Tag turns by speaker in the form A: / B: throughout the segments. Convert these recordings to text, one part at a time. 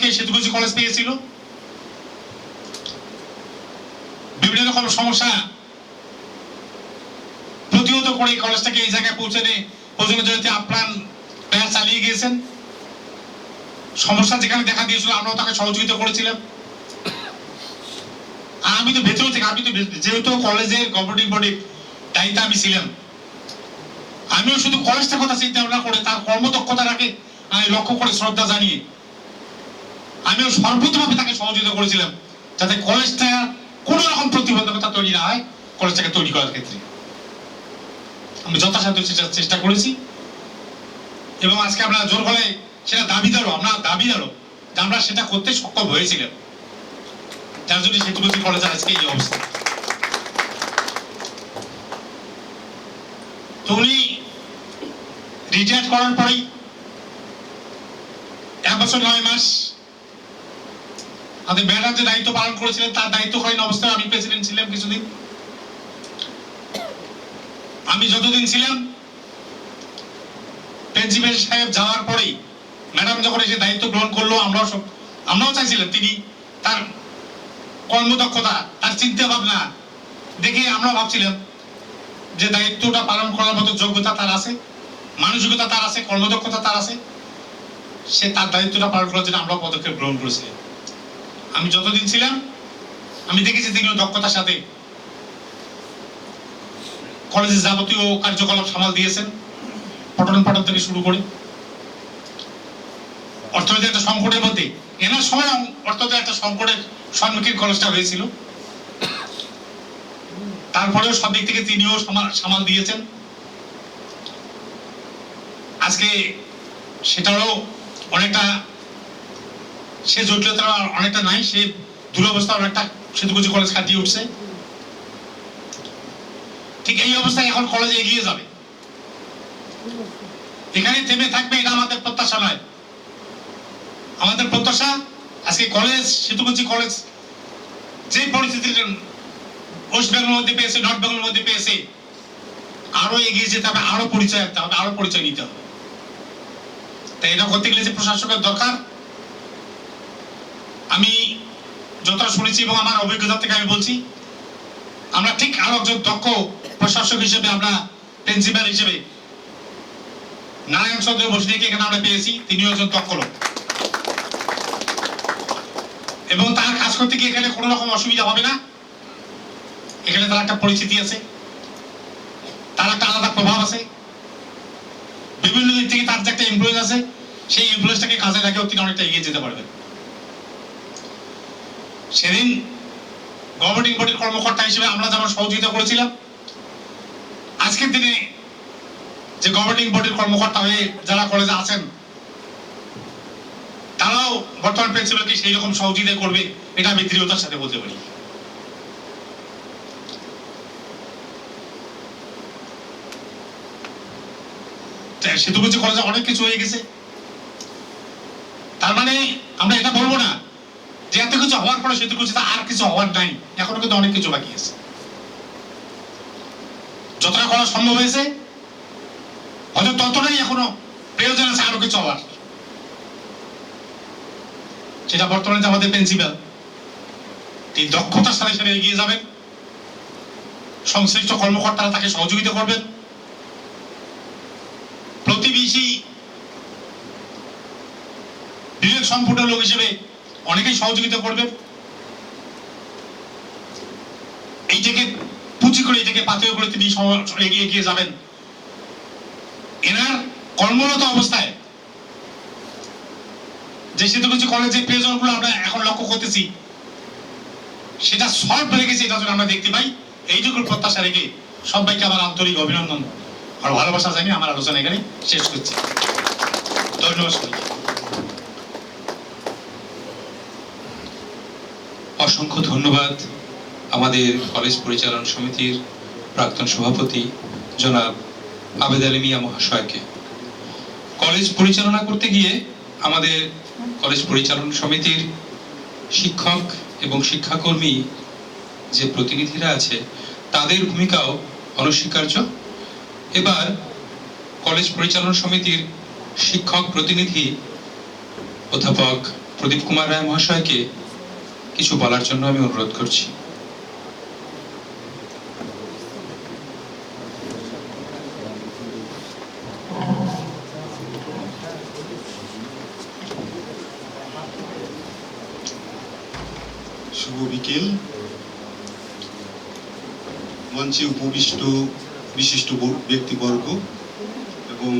A: কে সেতুকুচি college পেয়েছিল। বিভিন্ন রকম সমস্যা প্রতিহত করে কলেজটাকে এই জায়গায় পৌঁছানোর জন্য আপ্রাণ প্রয়াস চালিয়ে গিয়েছেন। সমস্যা যেখানে দেখা দিয়েছিল আমরাও তাকে সহযোগিতা করেছিলাম। আর আমি তো ভেতর থেকে, আমি তো যেহেতু কলেজের গভর্নিং বডির দায়িত্বে আমি ছিলাম, আমিও শুধু কলেজটার কথা চিন্তা ভাবনা করে তার কর্মদক্ষতাটাকে আমি লক্ষ্য করে শ্রদ্ধা জানিয়ে আমিও সর্বোচ্চভাবে তাকে সহযোগিতা করেছিলাম যাতে কলেজটা কোন রকম প্রতিবন্ধকতা তৈরি না হয়। কলেজটাকে তৈরি করার ক্ষেত্রে আমি যথাসাধ্য চেষ্টা করেছি এবং আজকে আমরা জোর গলায় সেটা দাবিদারও, যে আমরা সেটা করতে সক্ষম হয়েছিলাম, যার জন্য সেতুকুচি কলেজের আজকে এই অবস্থা। তো উনি রিটায়ার করার পরেই 1 বছর 9 মাস আমাদের ম্যাডাম যে দায়িত্ব পালন করেছিলেন তার দায়িত্বকালীন অবস্থায় আমি প্রেসিডেন্ট ছিলাম কিছুদিন। আমি যতদিন ছিলাম, প্রিন্সিপাল সাহেব যাওয়ার পরেই ম্যাডাম যখন এসে দায়িত্ব গ্রহণ করলো, আমরাও চাইছিলাম তিনি তার কর্মদক্ষতা, তার চিন্তা ভাবনা দেখে আমরা ভাবছিলাম যে দায়িত্বটা পালন করার মতো যোগ্যতা তার আছে, মানসিকতা তার আছে, কর্মদক্ষতা তার আছে, সে তার দায়িত্বটা পালন করার জন্য আমরা পদক্ষেপ গ্রহণ করেছিলাম। আমি যতদিন ছিলাম আমি দেখেছি তিনিও দক্ষতার সাথে কলেজের যাবতীয় কার্যকলাপ সামাল দিয়েছেন, পঠন পাঠন থেকে শুরু করে। অর্থনৈতিক একটা সংকটের মধ্যে এনার সময় অর্থনৈতিক একটা সংকটের সম্মুখীন কলেজটা হয়েছিল, তারপরেও সব দিক থেকে তিনিও সামাল দিয়েছেন। আজকে সেটারও অনেকটা, সে জটিলতা অনেকটা নাই, সে দুরবস্থা অনেকটা সেতুকুচি কলেজ কাটিয়ে উঠছে। ঠিক এই অবস্থায় এখন কলেজে এগিয়ে যাবে, এখানে থেমে থাকবে এটা আমাদের প্রত্যাশা নয়। আমাদের প্রত্যাশা আজকে কলেজ, সেতুকুচি কলেজ যে পরিস্থিতির ওয়েস্ট বেঙ্গলের মধ্যে পেয়েছে, নর্থ বেঙ্গলের মধ্যে পেয়েছে, আরো এগিয়ে যেতে হবে, আরো পরিচয় আনতে হবে, আরো পরিচয় নিতে হবে। তাই এটা করতে গেলে যে প্রশাসকের দরকার, আমি যতটা শুনেছি এবং আমার অভিজ্ঞতা থেকে আমি বলছি, আমরা ঠিক আরো একজন দক্ষ প্রশাসক হিসেবে, আমরা প্রিন্সিপাল হিসেবে নারায়ণ চন্দ্র বসুদেবকে এখানে আমরা পেয়েছি। তিনিও একজন দক্ষ লোক এবং তার কাজ করতে গিয়ে এখানে কোনো রকম অসুবিধা হবে না। এখানে তার একটা পরিচিতি আছে, তার একটা আলাদা প্রভাব আছে, বিভিন্ন দিক থেকে তার যে একটা ইনফ্লুয়েন্স আছে, সেই ইনফ্লুয়েন্সটাকে কাজে লাগিয়েও তিনি অনেকটা এগিয়ে যেতে পারবেন। সেদিন গভর্নিং বডির কর্মকর্তা হিসেবে আমরা যেমন সহযোগিতা করেছিলাম, আজকের দিনে যে গভর্নিং বডির কর্মকর্তা হয়ে যারা কলেজে আছেন তারাও বর্তমান প্রিন্সিপালকে সেই রকম সহযোগিতা করবে, এটা আমি দৃঢ়তার সাথে বলতে পারি। সেতুকুচি কলেজে অনেক কিছু হয়ে গেছে, তার মানে আমরা এটা বলবো না যে এত কিছু হওয়ার পরে সেতুকুচিতে আর কিছু হওয়ার নাই। এখনো কিন্তু অনেক কিছু বাকি আছে, যতটা করা সম্ভব হয়েছে হয়তো ততটাই এখনো প্রয়োজন আছে আরো কিছু হওয়ার। সেটা বর্তমানে যে আমাদের প্রিন্সিপাল, তিনি দক্ষতার সাথে সাথে এগিয়ে যাবেন, সংশ্লিষ্ট কর্মকর্তারা তাকে সহযোগিতা করবেন, প্রতিবেশী বিবেক সম্পূর্ণ লোক হিসেবে অনেকেই সহযোগিতা করবেন। এইটাকে পুঁজি করে, এটাকে পাথেয় করে তিনি এগিয়ে যাবেন। এনার কর্মরত অবস্থায় যে সেতুকুচি কলেজের প্রয়োজনগুলো আমরা এখন লক্ষ্য করতেছি, সেটা সলভ হয়ে গেছে, এটা আমরা দেখতে পাই। এইটুকু প্রত্যাশা রেখে সবাইকে আমার আন্তরিক অভিনন্দন আর ভালোবাসা জানিয়ে আমার আলোচনা এখানে শেষ করছি। ধন্যবাদ।
B: অসংখ্য ধন্যবাদ আমাদের কলেজ পরিচালন সমিতির প্রাক্তন সভাপতি জনাব আবেদ আলী মিয়া মহাশয়কে। কলেজ পরিচালনা করতে গিয়ে আমাদের কলেজ পরিচালন সমিতির শিক্ষক এবং শিক্ষাকর্মী যে প্রতিনিধিরা আছে তাদের ভূমিকাও অনস্বীকার্য। এবার কলেজ পরিচালন সমিতির শিক্ষক প্রতিনিধি অধ্যাপক প্রদীপ কুমার রায় মহাশয়কে কিছু বলার জন্য আমি অনুরোধ করছি।
C: শুভ বিকেল। মঞ্চে উপবিষ্ট বিশিষ্ট ব্যক্তিবর্গ এবং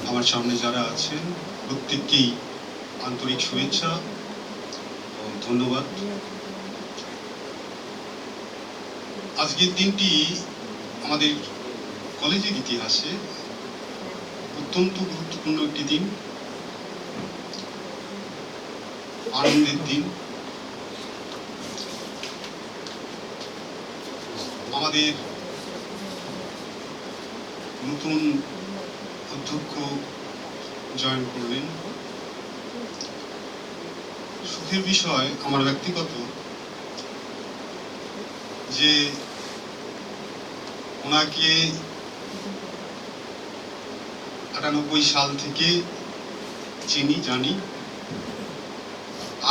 C: আমার সামনে যারা আছেন প্রত্যেককেই আন্তরিক শুভেচ্ছা ও ধন্যবাদ। আজকের দিনটি আমাদের কলেজের ইতিহাসে অত্যন্ত গুরুত্বপূর্ণ একটি দিন, আনন্দের দিন। আমাদের নতুন অধ্যক্ষ জয়েন করলেন। সুখের বিষয় আমার ব্যক্তিগত যে ওনাকে 98 সাল থেকে চিনি, জানি।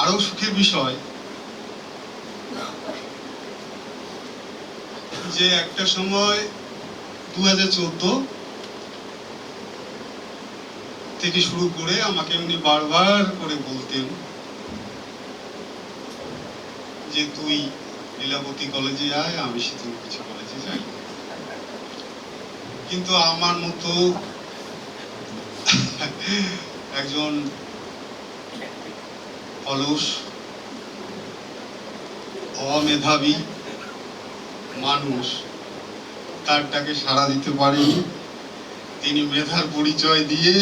C: আরো সুখের বিষয় যে একটা সময় 2014 থেকে শুরু করে আমাকে উনি বারবার করে বলতেন যে তুই লীলাবতী কলেজে আয়, আমি শীতলকুচি কলেজে যাই। কিন্তু আমার মতো একজন অলস অমেধাবী মানুষ তার ডাকে সাড়া দিতে পারেনি। তিনি মেধার পরিচয় দিয়ে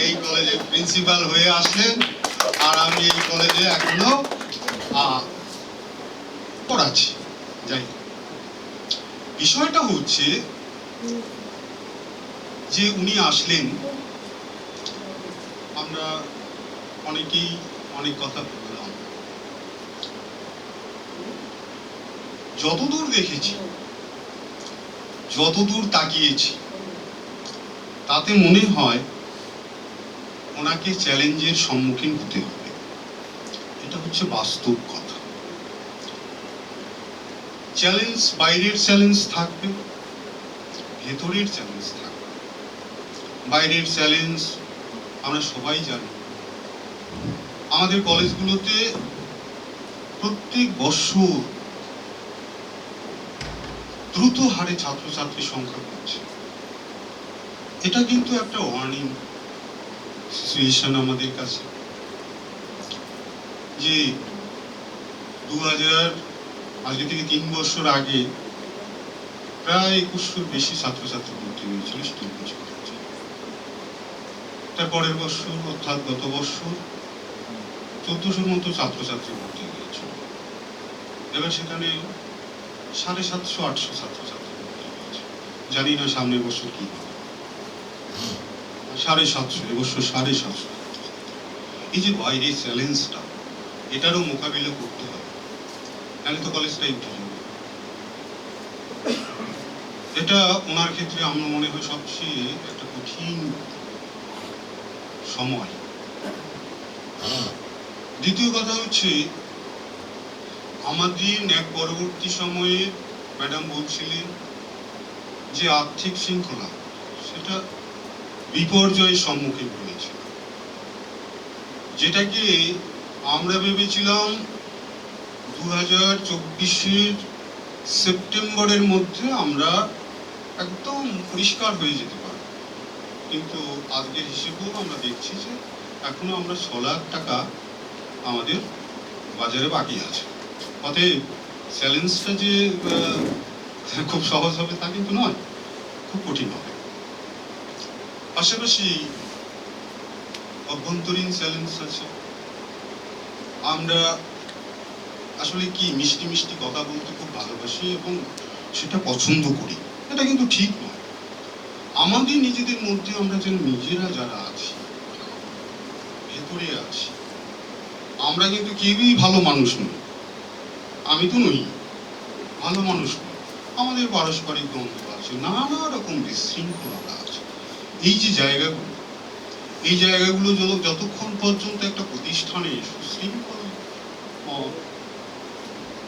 C: এই কলেজের প্রিন্সিপাল হয়ে আসলেন, আর আমি এই কলেজে এখনো পড়াচ্ছি। যাই, বিষয়টা হচ্ছে যে উনি আসলেন, আমরা অনেকেই অনেক কথা বললাম। যতদূর দেখেছি, যতদূর তাকিয়েছি, তাতে মনে হয় ওনাকে চ্যালেঞ্জের সম্মুখীন হতে হবে। এটা হচ্ছে বাস্তব কথা। চ্যালেঞ্জ, বাইরের চ্যালেঞ্জ থাকবে, ভেতরের চ্যালেঞ্জ থাকবে। বাইরের চ্যালেঞ্জ আমরা সবাই জানি। আমাদের কলেজগুলোতে প্রত্যেক বছর দ্রুত হারে ছাত্রছাত্রীর সংখ্যা বাড়ছে। এটা কিন্তু একটা ওয়ার্নিং সিচুয়েশন আমাদের কাছে, যে 2000 আজকে থেকে 3 বছর আগে প্রায় 2100 বেশি ছাত্রছাত্রী ভর্তি হয়েছিল শীতলকুচি কলেজে। তারপরের বছর অর্থাৎ গত বছর 1400 মতো ছাত্রছাত্রী ভর্তি হয়েছিল। এবার সেখানে 750-800 ছাত্রছাত্রী ভর্তি হয়েছে। জানি না সামনের বছর কি হবে। 750, এবছর 750। এই যে বাইরে চ্যালেঞ্জটা, এটারও মোকাবিলা করতে হবে, নাহলে তো কলেজটাই উঠে যাবে। এটা ওনার ক্ষেত্রে আমার মনে হয় সবচেয়ে একটা কঠিন সময়। দ্বিতীয় কথা হচ্ছে, আমাদের ন্যাক পরবর্তী সময়ে ম্যাডাম বলছিলেন যে আর্থিক শৃঙ্খলা সেটা বিপর্যয়ের সম্মুখীন হয়েছে, যেটাকে আমরা ভেবেছিলাম 2024-এর সেপ্টেম্বরের মধ্যে আমরা একদম পরিষ্কার হয়ে যেতে পারব। কিন্তু আজকের হিসেবেও আমরা দেখছি যে এখনো আমরা 6 লাখ টাকা আমাদের বাজারে বাকি আছে। অতএব চ্যালেঞ্জটা যে খুব সহজ হবে তা কিন্তু নয়, খুব কঠিন হবে। পাশাপাশি অভ্যন্তরীণ চ্যালেঞ্জ আছে। আমরা আসলে কি মিষ্টি মিষ্টি কথা বলতে খুব ভালোবাসি এবং সেটা পছন্দ করি, এটা কিন্তু ঠিক নয়। আমাদের নিজেদের মধ্যে আমরা যেন নিজেরা যারা আছি, ভেতরে আছি, আমরা কিন্তু কেউই ভালো মানুষ নই। আমি তো নই, ভালো মানুষ নই। আমাদের পারস্পরিক দ্বন্দ্ব আছে, নানা রকম বিশৃঙ্খলতা আছে। এই যে জায়গাগুলো, এই জায়গাগুলো যতক্ষণ পর্যন্ত একটা প্রতিষ্ঠানে সুশৃঙ্খল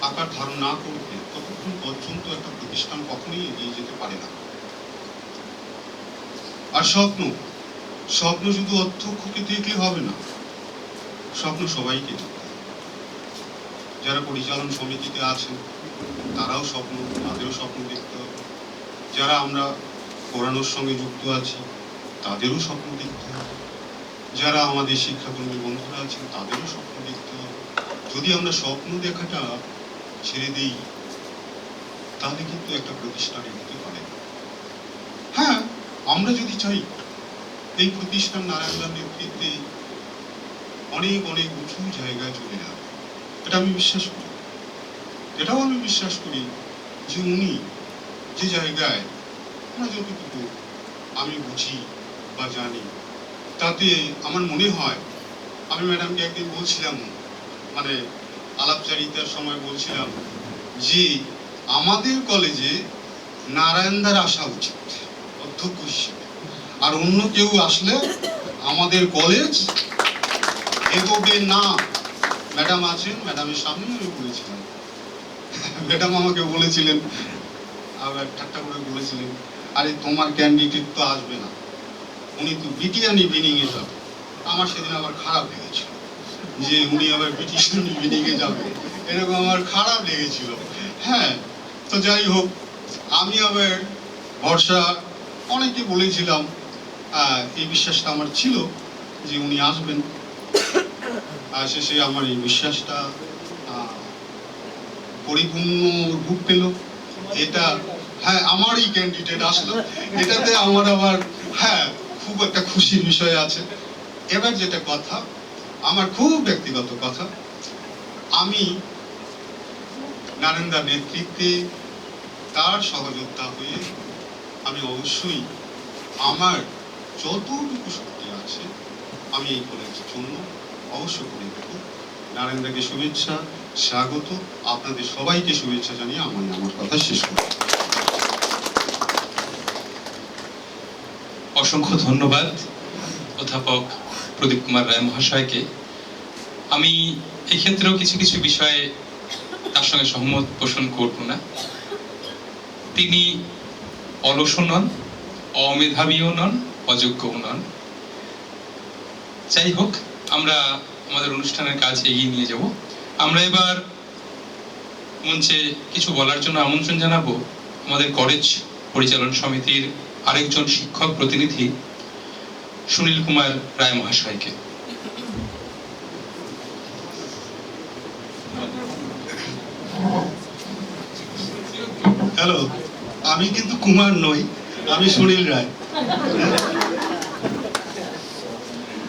C: আকার ধারণ না করবে ততক্ষণ পর্যন্ত একটা প্রতিষ্ঠান কখনোই এগিয়ে যেতে পারে না। আর স্বপ্ন শুধু অধ্যক্ষকে দেখলে হবে না, স্বপ্ন সবাইকে দেখতে হবে। যারা পরিচালন সমিতিতে আছেন তারাও তাদেরও স্বপ্ন দেখতে হবে। যারা আমরা পড়ানোর সঙ্গে যুক্ত আছি তাদেরও স্বপ্ন দেখতে হবে। যারা আমাদের শিক্ষাকর্মী বন্ধুরা আছেন তাদেরও স্বপ্ন দেখতে হবে। যদি আমরা স্বপ্ন দেখাটা ছেড়ে দিই তাহলে কিন্তু একটা প্রতিষ্ঠান এগোতে পারে না। হ্যাঁ, আমরা যদি চাই এই প্রতিষ্ঠান নারায়ণদার নেতৃত্বে অনেক অনেক উঁচু জায়গায় চলে যাবে, এটা আমি বিশ্বাস করি। এটাও আমি বিশ্বাস করি যে উনি যে জায়গায় যতটুকু আমি বুঝি বা জানি তাতে আমার মনে হয়, আমি ম্যাডামকে একদিন বলছিলাম, মানে আলাপচারিতার সময় বলছিলাম যে আমাদের কলেজে নারায়ণদার আসা উচিত অধ্যক্ষ হিসেবে, আর অন্য কেউ আসলে আমাদের কলেজ এগোবে না। ম্যাডাম আছেন, ম্যাডামের সামনে আমি বলেছিলাম, ম্যাডাম আমাকে বলেছিলেন, আবার ঠাট্টা করে বলেছিলেন, আরে তোমার ক্যান্ডিডেট তো আসবে না, উনি তো বিটিআর ইভিনিং এ যাবে। আমার সেদিন আবার খারাপ লেগেছিল যে উনি আবার বিটিশন ইভিনিং এ যাবে, এরকম আমার খারাপ লেগেছিল। হ্যাঁ, তো যাই হোক, আমি আবার ভরসা অনেকে বলেছিলাম, এই বিশ্বাসটা আমার ছিল যে উনি আসবেন। আর শেষে আমার এই বিশ্বাসটা পরিপূর্ণ রূপ পেল। এটা হ্যাঁ, আমারই ক্যান্ডিডেট আসলো, এটাতে আমার আবার হ্যাঁ খুব একটা খুশির বিষয় আছে। এবার যেটা কথা, আমার খুব ব্যক্তিগত কথা, আমি নারায়ণদার নেতৃত্বে তার সহযোদ্ধা হয়ে আমি অবশ্যই আমার যতটুকু শক্তি আছে আমি এই কলেজের জন্য অবশ্য করে দেব। নারায়ণদাকে শুভেচ্ছা, স্বাগত, আপনাদের সবাইকে শুভেচ্ছা জানিয়ে আমি আমার কথা শেষ করি।
B: অসংখ্য ধন্যবাদ অধ্যাপক প্রদীপ কুমার রায় মহাশয়কে। আমি এক্ষেত্রেও কিছু কিছু বিষয়ে তার সঙ্গে সহমত পোষণ করব না। তিনি অলসও নন, অমেধাবীও নন, অযোগ্যও নন। যাই হোক, আমরা আমাদের অনুষ্ঠানের কাজ এগিয়ে নিয়ে যাব। আমরা এবার মঞ্চে কিছু বলার জন্য আমন্ত্রণ জানাবো আমাদের কলেজ পরিচালন সমিতির আরেকজন শিক্ষক প্রতিনিধি সুনীল কুমার রায় মহাশয়কে।
C: হ্যালো, আমি কিন্তু কুমার নই, আমি সুনীল রায়।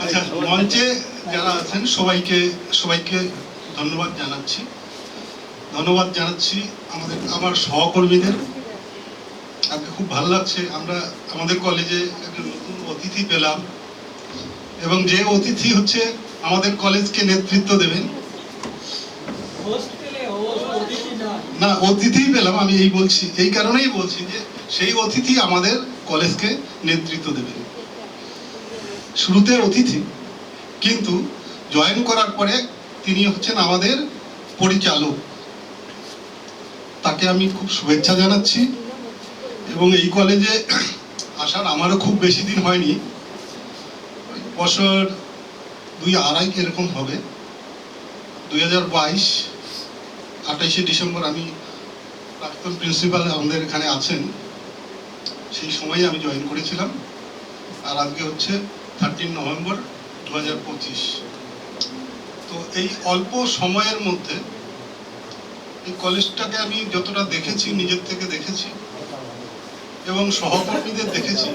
C: আচ্ছা, মঞ্চে যারা আছেন সবাইকে ধন্যবাদ জানাচ্ছি। আমার সহকর্মীদের। আজকে খুব ভালো লাগছে, আমরা আমাদের কলেজে একটা নতুন অতিথি পেলাম, এবং যে অতিথি হচ্ছে আমাদের কলেজকে নেতৃত্ব দেবেন। না, অতিথি পেলাম, আমি এই কারণেই বলছি যে সেই অতিথি আমাদের কলেজকে নেতৃত্ব দেবেন। শুরুতে অতিথি, কিন্তু জয়েন করার পরে তিনি হচ্ছেন আমাদের পরিচালক। তাকে আমি খুব শুভেচ্ছা জানাচ্ছি। এবং এই কলেজে আসার আমারও খুব বেশি দিন হয়নি, বছর 2-2.5 এরকম হবে। 2022 28শে ডিসেম্বর আমি প্রাক্তন প্রিন্সিপাল আমাদের এখানে আছেন, সেই সময় আমি জয়েন করেছিলাম। আর আজকে হচ্ছে 13 নভেম্বর 2025। তো এই অল্প সময়ের মধ্যে এই কলেজটাকে আমি যতটা দেখেছি, নিজের থেকে দেখেছি এবং সহকর্মীদের দেখেছি,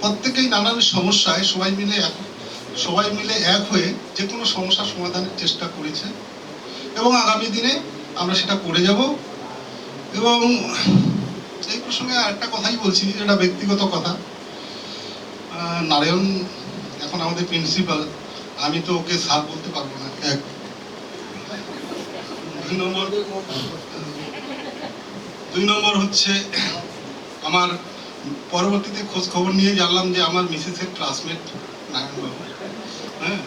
C: প্রত্যেকেই নানান সমস্যায় সবাই মিলে এক হয়ে যে কোনো সমস্যা সমাধানের চেষ্টা করেছে, এবং আগামী দিনে আমরা সেটা করে যাব। এবং এই প্রসঙ্গে আরেকটা কথাই বলছি, এটা ব্যক্তিগত কথা। নারায়ণ এখন আমাদের প্রিন্সিপাল, আমি তো ওকে স্যার বলতে পারবো না। 2 নম্বর হচ্ছে আমার পরবর্তীতে খোঁজ খবর নিয়ে জানলাম যে আমার মিসেসের ক্লাসমেট নারায়ণবাবু। হ্যাঁ,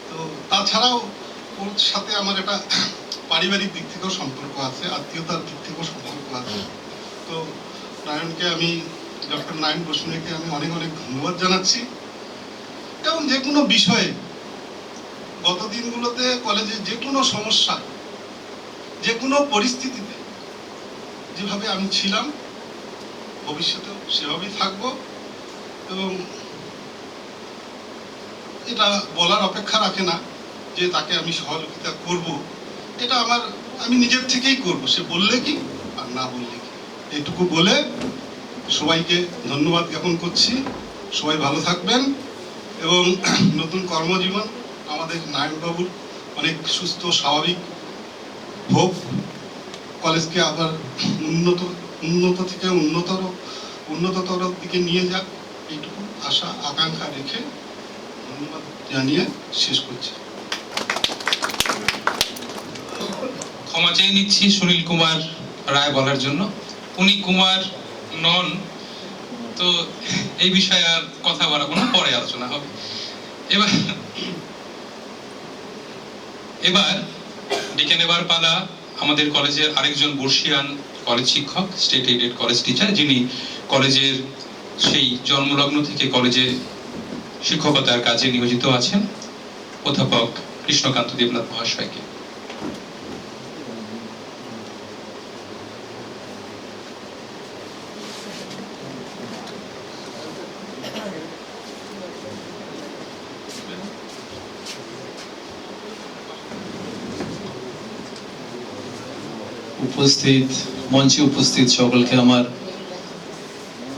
C: তো তাছাড়াও ওর সাথে আমার একটা পারিবারিক দিক থেকেও সম্পর্ক আছে, আত্মীয়তার দিক থেকেও সম্পর্ক আছে। তো নারায়ণকে আমি, ডক্টর নারায়ণ বসুনিয়াকে আমি অনেক অনেক ধন্যবাদ জানাচ্ছি। এবং যে কোনো বিষয়ে গত দিনগুলোতে কলেজে যে কোনো সমস্যা, যে কোনো পরিস্থিতিতে যেভাবে আমি ছিলাম, ভবিষ্যতেও সেভাবেই থাকবো। এবং এটা বলার অপেক্ষা রাখে না যে তাকে আমি সহযোগিতা করব, এটা আমি নিজের থেকেই করব, সে বললে কি আর না বললে কি। এইটুকু বলে সবাইকে ধন্যবাদ জ্ঞাপন করছি। সবাই ভালো থাকবেন এবং নতুন কর্মজীবন আমাদের নারায়ণবাবুর অনেক সুস্থ স্বাভাবিক হোক, কলেজকে আবার উন্নত থেকে উন্নততর দিকে নিয়ে যাক, এইটুকু আশা আকাঙ্ক্ষা রেখে ধন্যবাদ জানিয়ে শেষ করছি।
B: ক্ষমা চেয়ে নিচ্ছি সুনীল কুমার রায় বলার জন্য। উনি কুমার নন, তো এই বিষয়ে আর কথা বাড়াবো না, পরে আলোচনা হবে। এবার ডেকে নেবার পালা আমাদের কলেজের আরেকজন বর্ষিয়ান কলেজ শিক্ষক, স্টেট এইডেড কলেজ টিচার, যিনি কলেজের সেই জন্মলগ্ন থেকে কলেজে শিক্ষকতার কাজে নিয়োজিত আছেন, অধ্যাপক কৃষ্ণকান্ত দেবনাথ মহাশয়কে।
D: উপস্থিত, মঞ্চে উপস্থিত সকলকে আমার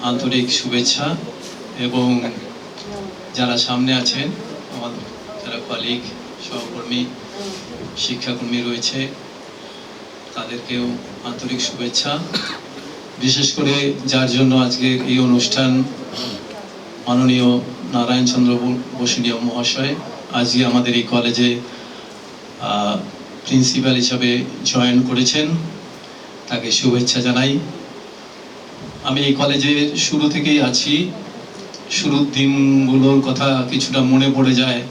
D: আন্তরিক শুভেচ্ছা, এবং যারা সামনে আছেন আমার যারা কলিগ, সহকর্মী, শিক্ষাকর্মী রয়েছে, তাদেরকেও আন্তরিক শুভেচ্ছা। বিশেষ করে যার জন্য আজকের এই অনুষ্ঠান, মাননীয় নারায়ণচন্দ্র বসুনিয়া মহাশয় আজকে আমাদের এই কলেজে প্রিন্সিপাল হিসাবে জয়েন করেছেন, তাকে শুভেচ্ছা জানাই। আমি এই কলেজে শুরু থেকেই আছি, শুরুর দিনগুলোর কথা কিছুটা মনে পড়ে যায়।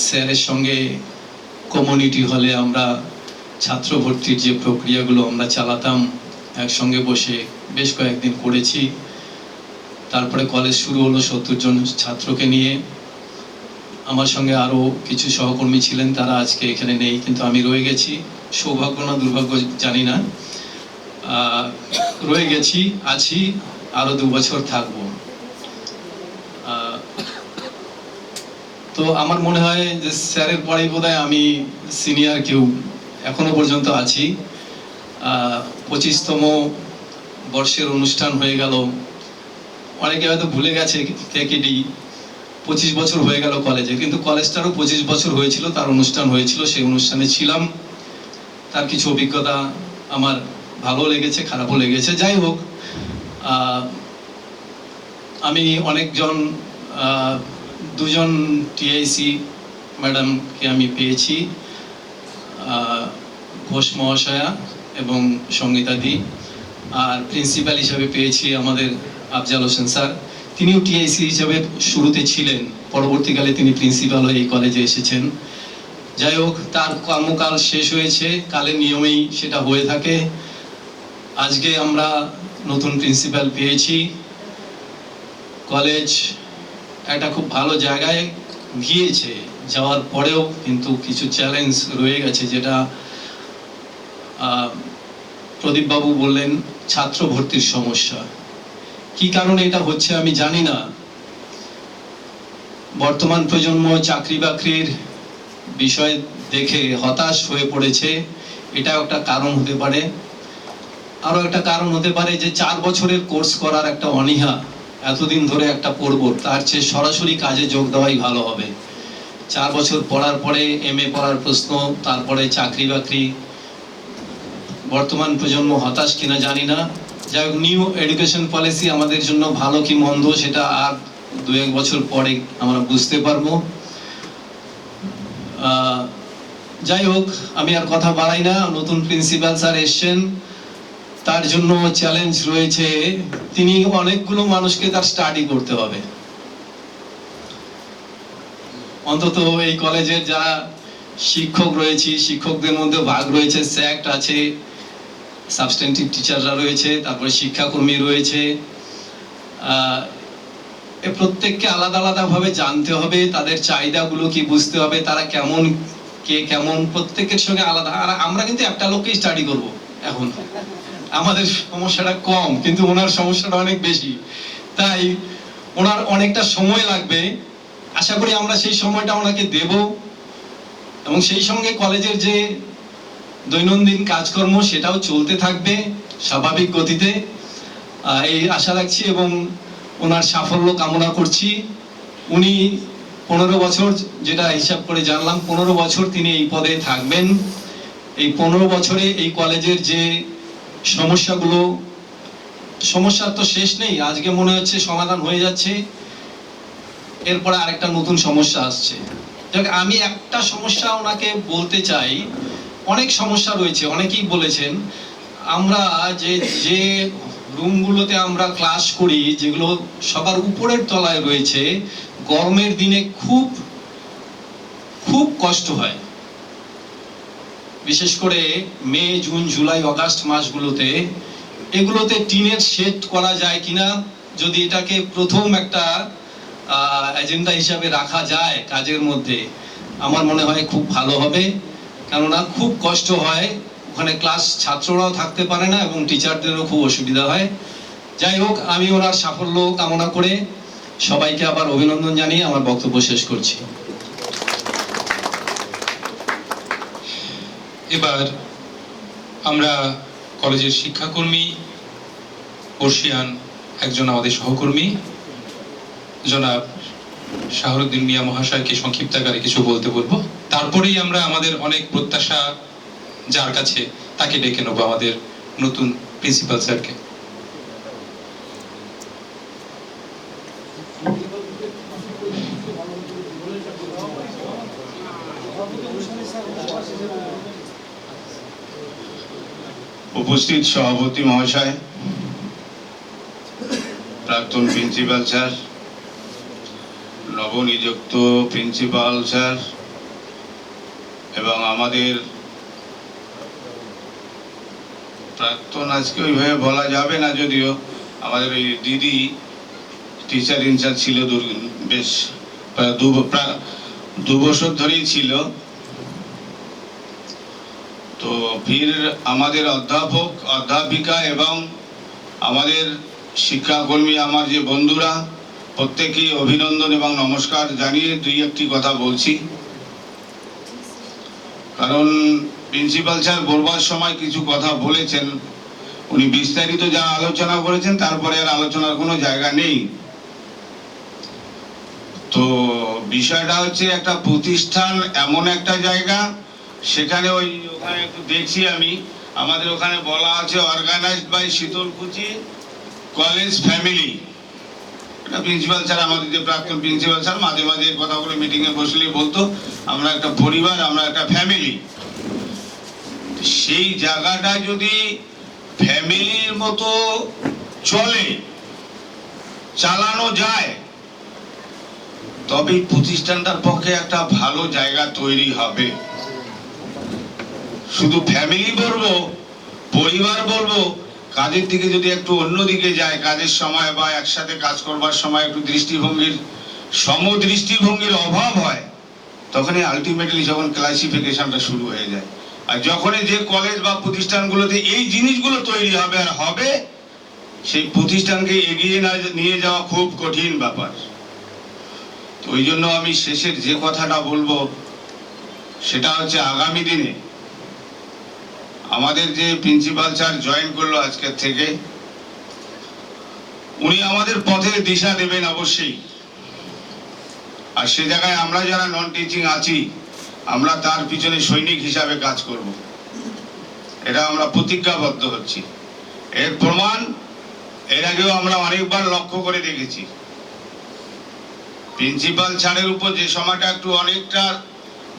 D: স্যারের সঙ্গে কমিউনিটি হলে আমরা ছাত্র ভর্তির যে প্রক্রিয়াগুলো আমরা চালাতাম, একসঙ্গে বসে বেশ কয়েকদিন করেছি। তারপরে কলেজ শুরু হলো 70 জন ছাত্রকে নিয়ে। আমার সঙ্গে আরও কিছু সহকর্মী ছিলেন, তারা আজকে এখানে নেই, কিন্তু আমি রয়ে গেছি। সৌভাগ্য না দুর্ভাগ্য জানি না, রয়ে গেছি, আছি, আরো 2 বছর থাকবো। তো আমার মনে হয় যে স্যারের পরে বোধহয় আমি সিনিয়র কেউ এখনো পর্যন্ত আছি। 25তম বর্ষের অনুষ্ঠান হয়ে গেল, অনেকে হয়তো ভুলে গেছে কেকেডি 25 বছর হয়ে গেল কলেজে, কিন্তু কলেজটারও 25 বছর হয়েছিল, তার অনুষ্ঠান হয়েছিল, সেই অনুষ্ঠানে ছিলাম। তার কিছু অভিজ্ঞতা আমার ভালো লেগেছে, খারাপও লেগেছে। যাই হোক, আমি অনেকজন, 2জন টিআইসি ম্যাডামকে আমি পেয়েছি, ঘোষ মহাশয়া এবং সঙ্গীতাদি, আর প্রিন্সিপাল হিসাবে পেয়েছি আমাদের আফজাল হোসেন স্যার। তিনিও টিআইসি হিসাবে শুরুতে ছিলেন, পরবর্তীকালে তিনি প্রিন্সিপাল হয়ে এই কলেজে এসেছেন। যাই হোক, তার কর্মকাল শেষ হয়েছে, কালের নিয়মেই সেটা হয়ে থাকে। আজকে আমরা নতুন প্রিন্সিপাল পেয়েছি, কলেজ একটা খুব ভালো জায়গায় গিয়েছে, যাওয়ার পরেও কিন্তু কিছু চ্যালেঞ্জ রয়ে গেছে, যেটা প্রদীপবাবু বললেন, ছাত্র ভর্তির সমস্যা। কি কারণে এটা হচ্ছে আমি জানি না। বর্তমান প্রজন্ম চাকরি বাকরির বিষয় দেখে হতাশ হয়ে পড়েছে, এটা একটা কারণ হতে পারে। আরো একটা কারণ হতে পারে যে 4 বছরের কোর্স করার একটা অনীহা, এতদিন ধরে একটা পড়বো, তার চেয়ে সরাসরি কাজে যোগ দেওয়াই ভালো হবে। 4 বছর পড়ার পরে এমএ পড়ার প্রশ্ন, তারপরে চাকরি বাকরি। বর্তমান প্রজন্ম হতাশ কিনা জানি না। যাই হোক, নিউ এডুকেশন পলিসি আমাদের জন্য ভালো কি মন্দ সেটা আর 2-1 বছর পরে আমরা বুঝতে পারবো। যাই হোক, আমি আর কথা বাড়াই না। নতুন প্রিন্সিপাল স্যার এসছেন, তার জন্য চ্যালেঞ্জ রয়েছে, তিনি অনেকগুলো মানুষকে তার স্টাডি করতে হবে। অন্তত এই কলেজের যারা শিক্ষক রয়েছে, শিক্ষকদের মধ্যে ভাগ রয়েছে, স্যাক্ট আছে, সাবস্টেন্টিভ টিচাররা রয়েছে, তারপরে শিক্ষাকর্মী রয়েছে। প্রত্যেককে আলাদা আলাদা ভাবে জানতে হবে, তাদের চাহিদাগুলো কি বুঝতে হবে, তারা কেমন, কে কেমন, প্রত্যেকের সঙ্গে আলাদা। আর আমরা কিন্তু একটা লোককে স্টাডি করব এখন, আমাদের সমস্যাটা কম, কিন্তু ওনার সমস্যাটা অনেক বেশি, তাই ওনার অনেকটা সময় লাগবে। আশা করি আমরা সেই সময়টা ওনাকে দেব, এবং সেই সঙ্গে কলেজের যে দৈনন্দিন কাজকর্ম সেটাও চলতে থাকবে স্বাভাবিক গতিতে, এই আশা রাখছি এবং ওনার সাফল্য কামনা করছি। উনি 15 বছর, যেটা হিসাব করে জানলাম, 15 বছর তিনি এই পদে থাকবেন। এই 15 বছরে এই কলেজের যে সমস্যাগুলো, সমস্যার তো শেষ নেই, আজকে মনে হচ্ছে সমাধান হয়ে যাচ্ছে, এরপরে আরেকটা নতুন সমস্যা আসছে। আমি একটা সমস্যা ওনাকে বলতে চাই, অনেক সমস্যা রয়েছে, অনেকেই বলেছেন, আমরা যে রুমগুলোতে আমরা ক্লাস করি, যেগুলো সবার উপরের তলায় রয়েছে, গরমের দিনে খুব খুব কষ্ট হয়। বিশেষ করে মে, জুন, জুলাই, আগস্ট মাসগুলোতে এগুলোতে টিনের শেড করা যায় কিনা, যদি এটাকে প্রথম একটা এজেন্ডা হিসাবে রাখা যায় কাজের মধ্যে, আমার মনে হয় খুব ভালো হবে। কেননা খুব কষ্ট হয় ওখানে, ক্লাস ছাত্ররাও থাকতে পারে না এবং টিচারদেরও খুব অসুবিধা হয়। যাই হোক, আমি ওনার সাফল্য কামনা করে সবাইকে আবার অভিনন্দন জানিয়ে আমার বক্তব্য শেষ করছি।
B: এবার আমরা কলেজের শিক্ষাকর্মী বর্ষিয়ান একজন আমাদের সহকর্মী জনাব শাহরুদ্দিন মিয়া মহাশয়কে সংক্ষিপ্ত আকারে কিছু বলতে বলবো, তারপরেই আমরা আমাদের অনেক প্রত্যাশা যার কাছে তাকে ডেকে নেবো, আমাদের নতুন প্রিন্সিপাল স্যারকে।
C: উপস্থিত সভাপতি মহাশয়, প্রাক্তন প্রিন্সিপাল স্যার, নবনিযুক্ত প্রিন্সিপাল স্যার এবং আমাদের প্রাক্তন, আজকে ওইভাবে বলা যাবে না, যদিও আমাদের ওই দিদি টিচার ইনচার্জ ছিল, বেশ প্রায় 2 বছর ধরেই ছিল। তো ফির আমাদের অধ্যাপক, অধ্যাপিকা এবং আমাদের শিক্ষাকর্মী, আমার যে বন্ধুরা, প্রত্যেকেই অভিনন্দন এবং নমস্কার জানিয়ে 2-1টি কথা বলছি। কারণ প্রিন্সিপাল স্যার বলবার সময় কিছু কথা বলেছেন, উনি বিস্তারিত যা আলোচনা করেছেন, তারপরে আর আলোচনার কোনো জায়গা নেই। তো বিষয়টা হচ্ছে, একটা প্রতিষ্ঠান এমন একটা জায়গা, সেখানে ওখানে একটু দেখছি আমি, আমাদের ওখানে বলা আছে organized by Sitalkuchi college family. এটা প্রিন্সিপাল স্যার, আমাদের যে প্রাক্তন প্রিন্সিপাল স্যার, মাঝে মাঝে এই কথাগুলো মিটিংয়ে বসলে বলতো, আমরা একটা পরিবার, আমরা একটা ফ্যামিলি। সেই জায়গাটা যদি ফ্যামিলির মতো চলে, চালানো যায়, তবে প্রতিষ্ঠানটার পক্ষে একটা ভালো জায়গা তৈরি হবে। শুধু ফ্যামিলি বলবো, পরিবার বলবো, কাজের দিকে যদি একটু অন্যদিকে যায়, কাজের সময় বা একসাথে কাজ করবার সময় একটু সমদৃষ্টিভঙ্গির অভাব হয়, তখনই আলটিমেটলি যখন ক্লাসিফিকেশনটা শুরু হয়ে যায়। আর যখনই যে কলেজ বা প্রতিষ্ঠানগুলোতে এই জিনিসগুলো তৈরি হবে আর হবে, সেই প্রতিষ্ঠানকে এগিয়ে নিয়ে যাওয়া খুব কঠিন ব্যাপার। তো ওই জন্য আমি শেষের যে কথাটা বলবো, সেটা হচ্ছে আগামী দিনে আমাদের যে প্রিন্সিপাল স্যার জয়েন করলো আজকের থেকে, উনি আমাদের পথের দিশা দেবেন অবশ্যই। আর সে জায়গায় আমরা যারা নন টিচিং আছি, আমরা তার পিছনে সৈনিক হিসাবে কাজ করব। এটা আমরা প্রতিজ্ঞাবদ্ধ হচ্ছি। এর প্রমাণ এর আগেও আমরা অনেকবার লক্ষ্য করে দেখেছি। প্রিন্সিপাল স্যারের উপর যে সময়টা একটু অনেকটা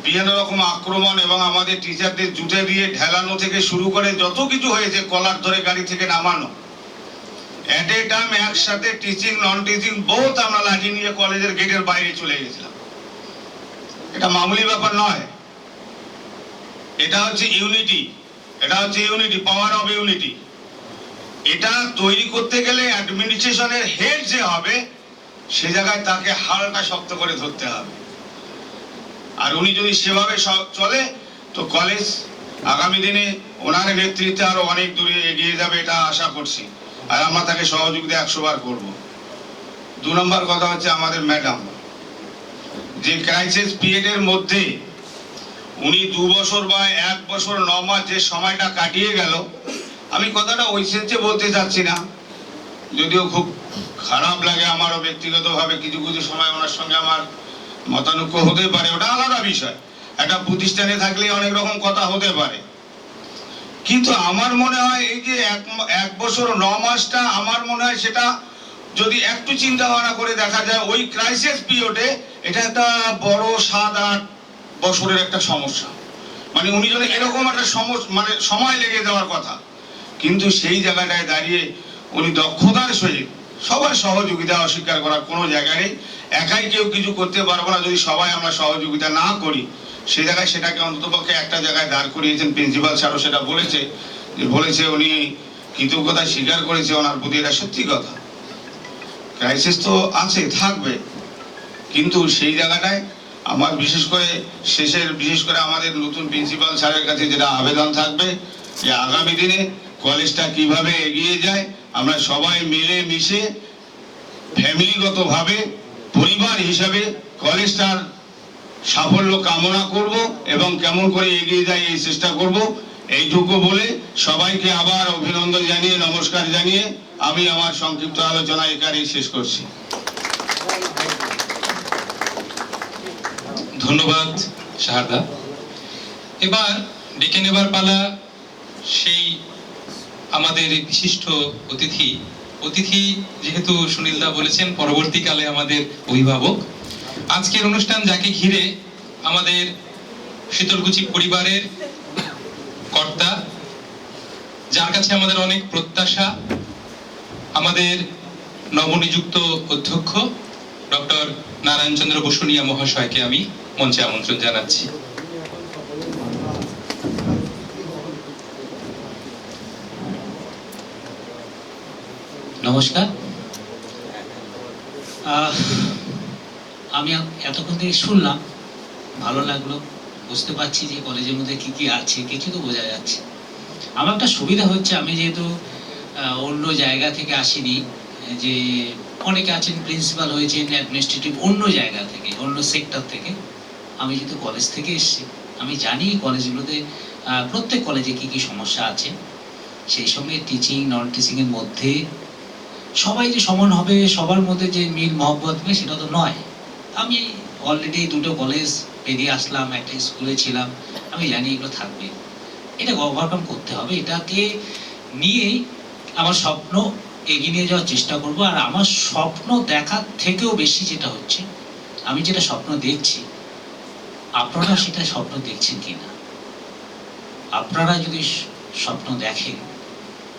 C: বিভিন্ন রকম আক্রমণ এবং আমাদের টিচারদের জুটে দিয়ে ঢেলানো থেকে শুরু করে যত কিছু হয়েছে, কলার ধরে গাড়ি থেকে নামানো, এট এ টাইম একসাথে টিচিং নন টিচিং বোথ আমরা লাঠি নিয়ে কলেজের গেটের বাইরে চলে গেছিলাম। এটা মামুলি ব্যাপার নয়, এটা হচ্ছে ইউনিটি, এটা হচ্ছে ইউনিটি, পাওয়ার অফ ইউনিটি। এটা তৈরি করতে গেলে অ্যাডমিনিস্ট্রেশনের হেড যে হবে সে জায়গায় তাকে হালটা শক্ত করে ধরতে হবে। আর উনি যদি সেভাবে চলে তো কলেজ আগামী দিনে ওনার নেতৃত্বে আরো অনেক দূরে এগিয়ে যাবে, এটা আশা করছি। আর আমরা তাকে সহযোগিতা 100 বার করব। 2 নম্বর কথা হচ্ছে আমাদের ম্যাডাম, যে ক্রাইসিস পিরিয়ডের মধ্যে উনি 2 বছর বা 1 বছর 9 মাস যে সময়টা কাটিয়ে গেল, আমি কথাটা ওই সেন্সে বলতে চাচ্ছি না, যদিও খুব খারাপ লাগে আমারও ব্যক্তিগতভাবে, কিছু কিছু সময় ওনার সঙ্গে আমার মতানৈক্য হতে পারে, ওটা আলাদা বিষয়। একটা প্রতিষ্ঠানে থাকলে অনেক রকম কথা হতে পারে, কিন্তু আমার মনে হয় এই যে 1 বছর 9 মাসটা, আমার মনে হয় সেটা যদি একটু চিন্তা ভাবনা করে দেখা যায়, ওই ক্রাইসিস পিরিয়ডে এটা একটা বড় 7-8 বছরের একটা সমস্যা। মানে উনি যদি এরকম একটা মানে সময় লেগে যাওয়ার কথা, কিন্তু সেই জায়গাটায় দাঁড়িয়ে উনি দক্ষতার সহিত সবার সহযোগিতা অস্বীকার করার কোনো জায়গা নেই। একাই কেউ কিছু করতে পারবো না, যদি সবাই আমরা সহযোগিতা না করি। সেই জায়গায় সেটাকে অন্ততপক্ষে একটা জায়গায় দাঁড় করিয়েছেন। প্রিন্সিপাল স্যারও সেটা বলেছে উনি কৃতজ্ঞতা স্বীকার করেছে ওনার প্রতি, এটা সত্যি কথা। ক্রাইসিস তো আছে, থাকবে, কিন্তু সেই জায়গাটায় আমার বিশেষ করে আমাদের নতুন প্রিন্সিপাল স্যারের কাছে যেটা আবেদন থাকবে, যে আগামী দিনে কলেজটা কিভাবে এগিয়ে যায়, আমরা সবাই মিলে মিশে ফ্যামিলিগতভাবে পরিবার হিসাবে কলেজটার সাফল্য কামনা করব এবং কেমন করে এগিয়ে যায় এই চেষ্টা করব। এইটুকু বলে সবাইকে আবার অভিনন্দন জানিয়ে, নমস্কার জানিয়ে আমি আমার সংক্ষিপ্ত আলোচনা এখানেই শেষ করছি।
B: ধন্যবাদ শাহাদা। এবার ডেকে নেবার পালা সেই আমাদের বিশিষ্ট অতিথি যেহেতু সুনীলদা বলেছেন পরবর্তীকালে আমাদের অভিভাবক। আজকের অনুষ্ঠান যাকে ঘিরে আমাদের শীতলকুচি পরিবারের কর্তা, যার কাছে আমাদের অনেক প্রত্যাশা, আমাদের নবনিযুক্ত অধ্যক্ষ ডক্টর নারায়ণচন্দ্র বসুনিয়া মহাশয়কে আমি মঞ্চে আমন্ত্রণ জানাচ্ছি।
E: নমস্কার। আমি এতক্ষণ থেকে শুনলাম, ভালো লাগলো, বুঝতে পারছি যে কলেজের মধ্যে কি কি আছে, কিছু তো বোঝা যাচ্ছে। আমার একটা সুবিধা হচ্ছে, আমি যেহেতু অন্য জায়গা থেকে আসিনি, যে অনেকে আছেন প্রিন্সিপাল হয়েছেন অ্যাডমিনিস্ট্রেটিভ অন্য জায়গা থেকে, অন্য সেক্টর থেকে। আমি যেহেতু কলেজ থেকে এসেছি, আমি জানি কলেজগুলোতে প্রত্যেক কলেজে কি কি সমস্যা আছে। সেই সঙ্গে টিচিং নন টিচিংয়ের মধ্যে সবাই যে সমান হবে, সবার মধ্যে যে মিল মহব্বত হবে, সেটা তো নয়। আমি অলরেডি 2টো কলেজ পেরিয়ে আসলাম, একটা স্কুলে ছিলাম, আমি জানি এগুলো থাকবে। এটা ওভারকাম করতে হবে। এটাকে নিয়েই আমার স্বপ্ন এগিয়ে নিয়ে যাওয়ার চেষ্টা করব। আর আমার স্বপ্ন দেখার থেকেও বেশি যেটা হচ্ছে, আমি যেটা স্বপ্ন দেখছি, আপনারা সেটা স্বপ্ন দেখছেন কিনা। আপনারা যদি স্বপ্ন দেখেন,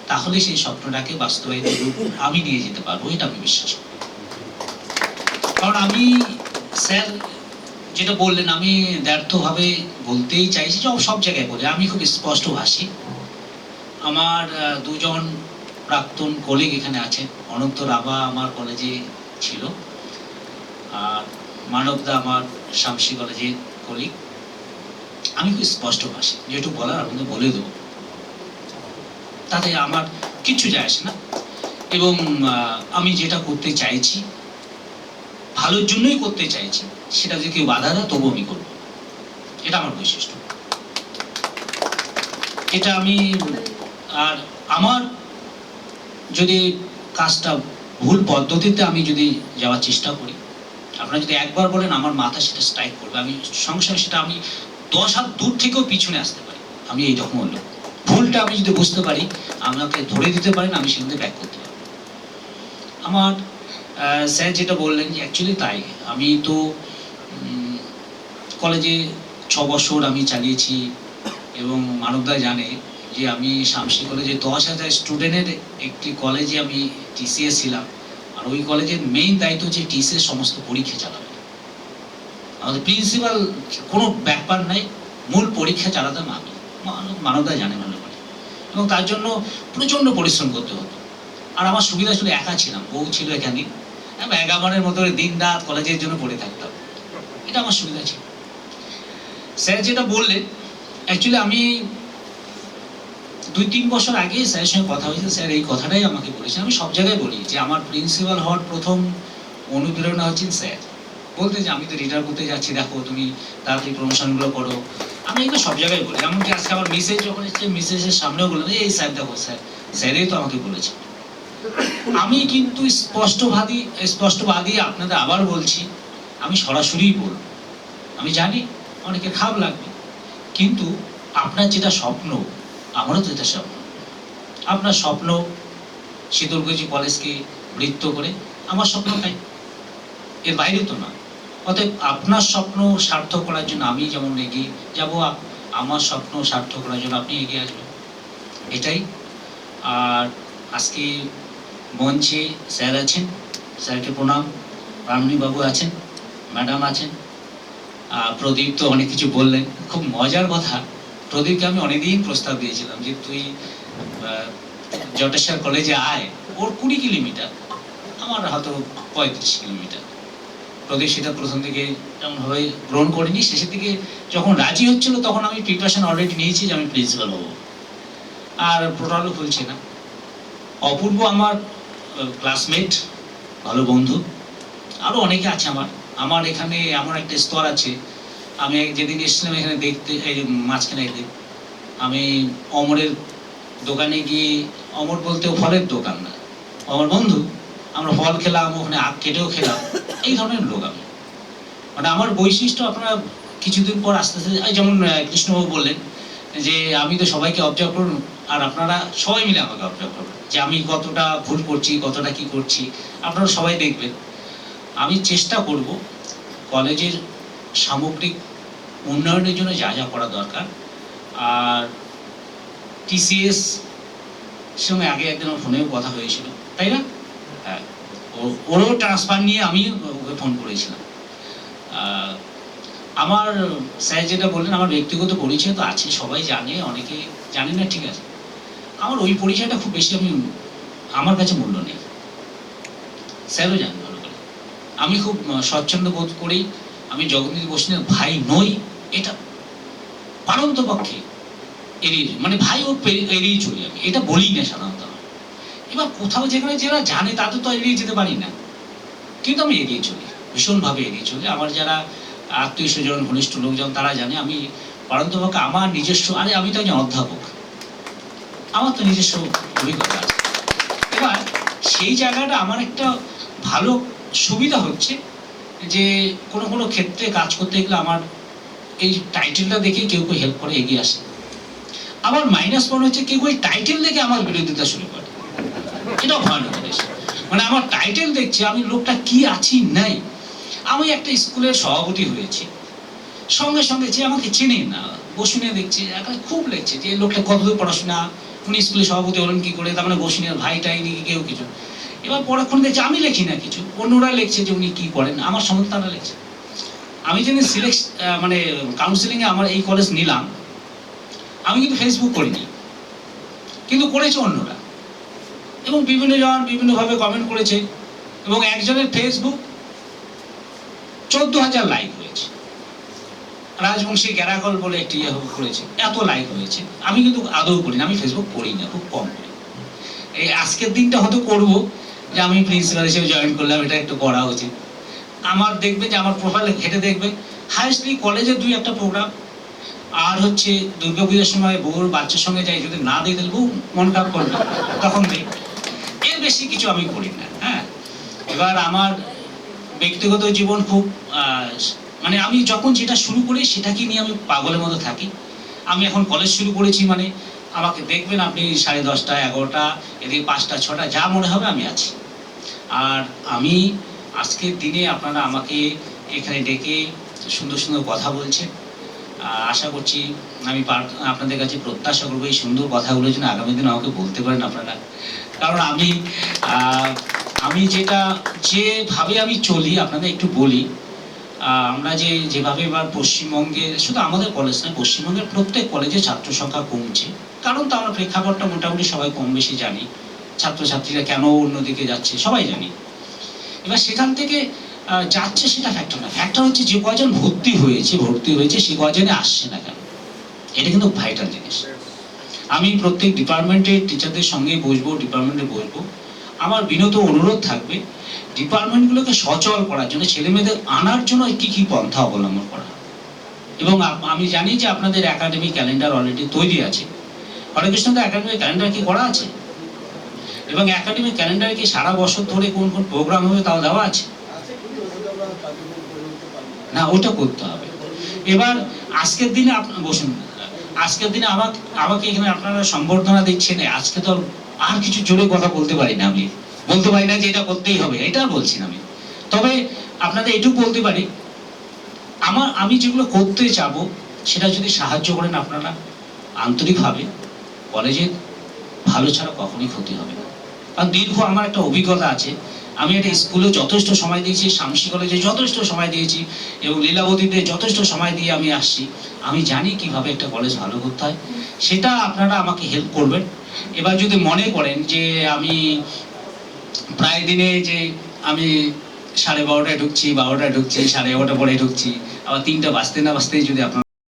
E: তাহলে সেই স্বপ্নটাকে বাস্তবায়িত রূপ আমি নিয়ে যেতে পারবো, এটা আমি বিশ্বাস করি। কারণ আমি স্যার যেটা বললেন, আমি ব্যর্থভাবে বলতেই চাইছি, সব জায়গায় বলি, আমি খুব স্পষ্টভাষী। আমার 2জন প্রাক্তন কলিগ এখানে আছেন। অনন্ত রাভা আমার কলেজে ছিল, আর মানবদা আমার শামসি কলেজের কলিগ। আমি খুব স্পষ্টভাষী, যেটুকু বলার আপনাদের বলে দেবো, তাতে আমার কিচ্ছু যায় আসে না। এবং আমি যেটা করতে চাইছি, ভালোর জন্যই করতে চাইছি, সেটা যদি কেউ বাধা দেয় তবু আমি করবো। এটা আমার বৈশিষ্ট্য। এটা আমি, আর আমার যদি কাজটা ভুল পদ্ধতিতে আমি যদি যাওয়ার চেষ্টা করি, আপনারা যদি একবার বলেন, আমার মাথা সেটা স্ট্রাইক করবে। আমি সংসারে সেটা আমি 10 হাত দূর থেকেও পিছনে আসতে পারি। আমি এই রকম লোক। ভুলটা আমি যদি বুঝতে পারি, আমাকে ধরে দিতে পারেন, আমি সেখানে ব্যাক করতে পারি। আমার স্যার যেটা বললেন, যে অ্যাকচুয়ালি তাই। আমি তো কলেজে বছর আমি চালিয়েছি, এবং মানবদা জানে যে আমি শামসি কলেজে 10,000 স্টুডেন্টের একটি কলেজে আমি টিসিএস ছিলাম। আর ওই কলেজের মেইন দায়িত্ব যে টিসিএস সমস্ত পরীক্ষা চালাবে। আমাদের প্রিন্সিপাল কোনো ব্যাপার নাই, মূল পরীক্ষা চালাতাম আমি, মানবদা জানে ভালো করে, এবং তার জন্য প্রচণ্ড পরিশ্রম করতে হতো। আর আমার সুবিধা ছিল একা ছিলাম, বউ ছিল এখানে, এগামানের মতো দিন রাত কলেজের জন্য পড়ে থাকতাম, এটা আমার সুবিধা ছিল। স্যার যেটা বললেন, অ্যাকচুয়ালি আমি 2-3 বছর আগে স্যারের সঙ্গে কথা হয়েছে, স্যার এই কথাটাই আমাকে বলেছেন। আমি সব জায়গায় বলি যে আমার প্রিন্সিপাল হওয়ার প্রথম অনুপ্রেরণা হচ্ছেন স্যার। বলতে যে আমি তো রিটায়ার করতে যাচ্ছি, দেখো তুমি তাড়াতাড়ি প্রমোশনগুলো করো। আমি এগুলো সব জায়গায় বলি, এমনকি আজকে আমার মিসেজ যখন এসেছে, মিসেজের সামনেও বললাম এই স্যার দেখো স্যারই তো আমাকে বলেছে। আমি কিন্তু স্পষ্টবাদী আপনাদের আবার বলছি, আমি সরাসরিই বলবো, আমি জানি অনেকে খারাপ লাগবে, কিন্তু আপনার যেটা স্বপ্ন, আমারও তো এটা স্বপ্ন। আপনার স্বপ্ন শীতলকুচি কলেজকে বৃত্ত করে, আমার স্বপ্নটাই, এর বাইরে তো না। অতএব আপনার স্বপ্ন সার্থক করার জন্য আমি যেমন এগিয়ে যাব, আমার স্বপ্ন সার্থক করার জন্য আপনি এগিয়ে আসবেন, এটাই। আর আজকে মঞ্চে স্যার আছেন, স্যারকে প্রণাম, রামনি বাবু আছেন, ম্যাডাম আছেন, প্রদীপ তো অনেক কিছু বললেন। খুব মজার কথা, প্রদীপকে আমি অনেকদিন প্রস্তাব দিয়েছিলাম যে তুই জটেশ্বর কলেজে আয়, ওর 20 কিলোমিটার, আমার হয়তো 35 কিলোমিটার। প্রদীপ সেটা প্রথম থেকে তেমনভাবে গ্রহণ করিনি, শেষের দিকে যখন রাজি হচ্ছিল তখন আমি প্রিপারেশন অলরেডি নিয়েছি যে আমি প্রিন্সিপাল হবো, আর পোর্টালও খুলছে না। অপূর্ব আমার ক্লাসমেট, ভালো বন্ধু, আরও অনেকে আছে আমার এখানে এমন একটা স্তর আছে। আমি যেদিন এসেছিলাম এখানে দেখতে, এই মাঝখানে একদিন আমি অমরের দোকানে গিয়ে, অমর বলতেও ফলের দোকান না, আমার বন্ধু, আমরা ফল খেলাম, ওখানে আখ কেটেও খেলাম, এই ধরনের লোক আমি। মানে আমার বৈশিষ্ট্য আপনারা কিছুদিন পর আস্তে আস্তে, যেমন কৃষ্ণবাবু বললেন যে আমি তো সবাইকে অবজার্ভ করুন, আর আপনারা সবাই মিলে আমাকে অবজার্ভ করুন যে আমি কতটা ভুল করছি, কতটা কি করছি, আপনারা সবাই দেখবেন। আমি চেষ্টা করব কলেজের সামগ্রিক উন্নয়নের জন্য যা যা করা দরকার। আর টিসিএস সঙ্গে আগে একদিন ফোনেও কথা হয়েছিল, তাই না? হ্যাঁ, ওরও ট্রান্সফার নিয়ে আমি ওকে ফোন করেছিলাম। আমার স্যার যেটা বললেন, আমার ব্যক্তিগত পরিচয় তো আছে, সবাই জানে, অনেকে জানে না, ঠিক আছে। আমার ওই পরিচয়টা খুব বেশি আমার কাছে মূল্য নেই, স্যারও জানেন ভালো করে। আমি খুব স্বচ্ছন্দ বোধ করি, আমি জগন্নাথ বসুনের ভাই নই, এটা পারন্ত পক্ষে এড়িয়ে, মানে ভাই ও এড়িয়ে চলি আমি, এটা বলি না সাধারণত। এবার কোথাও যেখানে যারা জানে তাদের তো এড়িয়ে যেতে পারি না, কিন্তু আমি এড়িয়ে চলি, ভীষণভাবে এড়িয়ে চলি। আমার যারা আত্মীয় স্বজন, ঘনিষ্ঠ লোকজন, তারা জানে আমি পারন্তপক্ষে আমার নিজস্ব, আমি তো একজন অধ্যাপক, আমার তো নিজস্ব অভিজ্ঞতা আছে। এবার সেই জায়গাটা আমার একটা ভালো সুবিধা হচ্ছে যে কোনো ক্ষেত্রে কাজ করতে গেলে আমার এই টাইটেলটা দেখে কেউ হেল্প করে, এগিয়ে আসে। আমার মাইনাস পয়েন্ট হচ্ছে কেউ ওই টাইটেল দেখে আমার বিরোধিতা শুরু করে, এটাও ভয়ানক জিনিস। মানে আমার টাইটেল দেখছে, আমি লোকটা কি আছি নাই। আমি একটা স্কুলের সভাপতি হয়েছি, সঙ্গে সঙ্গে যে আমাকে চেনে না, বসুনিয়া দেখছে, খুব লেগছে যে লোকটা কতদূর পড়াশোনা, উনি স্কুলের সভাপতি হলেন কি করে, তার মানে বসুনিয়ার ভাইটাই নাকি কেউ কিছু। এবার পরক্ষণ দেখছে আমি লেখি না কিছু, অন্যরা লিখছে যে উনি কি করেন, আমার সম্বন্ধে তারা লিখছে। আমি যেদিন মানে কাউন্সিলিংয়ে আমার এই কলেজ নিলাম, আমি কিন্তু ফেসবুক করিনি, কিন্তু করেছে অন্যরা, এবং বিভিন্ন জন বিভিন্নভাবে কমেন্ট করেছে, এবং একজনের ফেসবুক 14,000 লাইক হয়েছে। রাজবংশী গ্যারাকল বলে একটি করেছে, এত লাইক হয়েছে। আমি কিন্তু আদৌ করি না, আমি ফেসবুক করি না, খুব কম করি। এই আজকের দিনটা হয়তো করবো যে আমি প্রিন্সিপাল হিসেবে জয়েন করলাম, এটা একটু করা উচিত। আমার দেখবে যে আমার প্রোফাইলে ঘেটে দেখবে হাইস্টলি কলেজে 2-1টা প্রোগ্রাম, আর হচ্ছে দুর্গাপূজার সময় বউর বাচ্চার সঙ্গে যাই, যদি না দিয়ে দিলে বউ মন খারাপ করবে, তখন দিই। এর বেশি কিছু আমি করি না। হ্যাঁ, এবার আমার ব্যক্তিগত জীবন খুব মানে আমি যখন যেটা শুরু করি সেটাকে নিয়ে আমি পাগলের মতো থাকি। আমি এখন কলেজ শুরু করেছি, মানে আমাকে দেখবেন আপনি 10:30, 11টা, এদিকে 5টা, 6টা, যা মনে হবে আমি আছি। আর আমি আজকের দিনে আপনারা আমাকে এখানে ডেকে সুন্দর সুন্দর কথা বলছেন, আশা করছি আপনাদের কাছে প্রত্যাশা করবো এই সুন্দর কথাগুলো যেন আগামী দিনে আমাকে বলতে পারেন আপনারা। কারণ আমি যেভাবে আমি চলি আপনাদের একটু বলি। আমরা যেভাবে এবার পশ্চিমবঙ্গে, শুধু আমাদের কলেজ নয়, পশ্চিমবঙ্গের প্রত্যেক কলেজে ছাত্র সংখ্যা কমছে। কারণ তো আমরা প্রেক্ষাপটটা মোটামুটি সবাই কম বেশি জানি, ছাত্রছাত্রীরা কেন অন্যদিকে যাচ্ছে সবাই জানি। এবার সেখান থেকে যাচ্ছে সেটা ফ্যাক্টর না, ফ্যাক্টর হচ্ছে যে কজন ভর্তি হয়েছে সে কজনে আসছে না কেন, এটা কিন্তু ভাইটাল জিনিস। আমি প্রত্যেক ডিপার্টমেন্টের টিচারদের সঙ্গে ডিপার্টমেন্টে বসবো। আমার বিনত অনুরোধ থাকবে ডিপার্টমেন্টগুলোকে সচল করার জন্য, ছেলে মেয়েদের আনার জন্য কি কি পন্থা অবলম্বন করা। এবং আমি জানি যে আপনাদের একাডেমিক ক্যালেন্ডার অলরেডি তৈরি আছে। হরেকৃষ্ণদের একাডেমিক ক্যালেন্ডার কি করা আছে? এবং একাডেমিক ক্যালেন্ডারে কি সারা বছর ধরে কোন কোন প্রোগ্রাম হবে তাও দেওয়া আছে? না, ওটা করতে হবে। এবার আজকের দিনে বসুন, আজকের দিনে আমাকে এখানে আপনারা সম্বর্ধনা দিচ্ছেন, আজকে তো আর কিছু জোরে কথা বলতে পারি না, আমি বলতে পারি না যে এটা করতেই হবে, এটা বলছি না আমি। তবে আপনাদের এটুকু বলতে পারি, আমি যেগুলো করতে চাবো সেটা যদি সাহায্য করেন আপনারা আন্তরিকভাবে, কলেজে ভালো ছাড়া কখনোই ক্ষতি হবে না। কারণ আমার একটা অভিজ্ঞতা আছে, আমি একটা স্কুলে যথেষ্ট সময় দিয়েছি, শামসি কলেজে যথেষ্ট সময় দিয়েছি এবং লীলাবতীতে যথেষ্ট সময় দিয়ে আমি আসছি। আমি জানি কিভাবে একটা কলেজ ভালো করতে হয়, সেটা আপনারা আমাকে হেল্প করবেন। এবার যদি মনে করেন যে আমি প্রায় দিনে যে আমি 12:30টায় ঢুকছি, 12টায় ঢুকছি, 11:30 পরে ঢুকছি, আবার 3টা বাজতে না বাজতেই যদি আপনারা